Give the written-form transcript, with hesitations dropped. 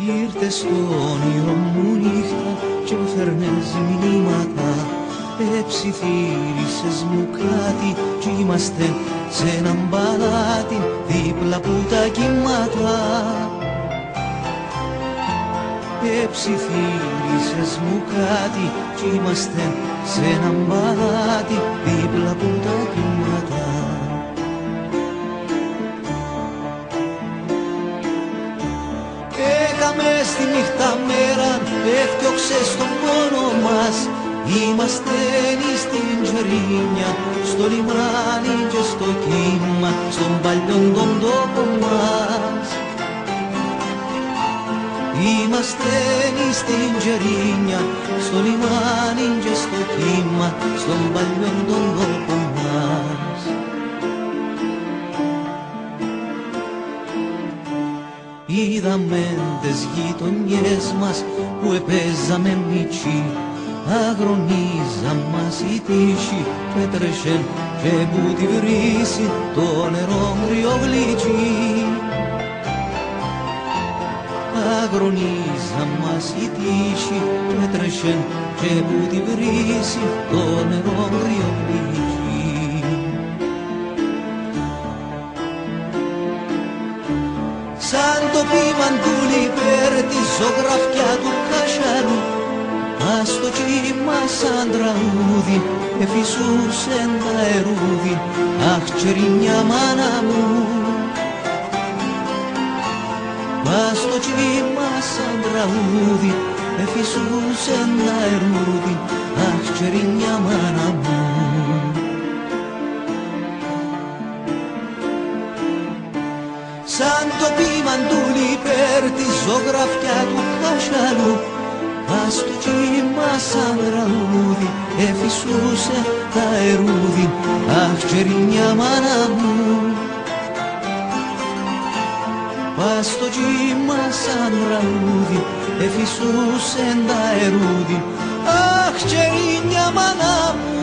Ήρθε στο όνειρο μου νύχτα και φέρνες μηνύματα. Ψιθύρισες μου κάτι κι είμαστε σε έναν παλάτι δίπλα από τα κύματα. Ψιθύρισες μου κάτι κι είμαστε σε έναν παλάτι δίπλα από τα κύματα. Έκαμε στη νύχτα μέρα, έφτιαξες τον πόνο μας. Είμαστε στην Τζερίνια, στο λιμάνι και στο κύμα, στον παλιόν τον τόπο μας. Είμαστε στην Τζερίνια, στο λιμάνι και στο κύμα, στον παλιόν τον τόπο μας. Είδαμε τις γειτονιές μας που επέζαμε μητσί, αγρονίζα μας η τύχη και τρέχεν και που τη βρύση το νερό γριογλύτσι. Αγρονίζα μας η τύχη και τρέχεν και που τη βρύση το νερό γριογλύτσι. Σαν το ποίημα του Λιπέρ τη ζωγραφιά του Κασιανού, ας το κύμα σαν τραγούδι εφυσούσεν τα ερούδι, αχ τσερίνια μάνα μου. Ας το κύμα σαν τραγούδι εφυσούσεν τα ερούδι, αχ τσερίνια μάνα μου. Σαν το ποίημα του Λιπέρ τη ζωγραφιά του Κασιανού, ας το κύμα σαν τραγούδι εφυσούσε τα ερούδι, αχ τσερίνια μάνα μου. Ας το κύμα σαν τραγούδι εφυσούσε τα ερούδι, αχ τσερίνια μάνα μου.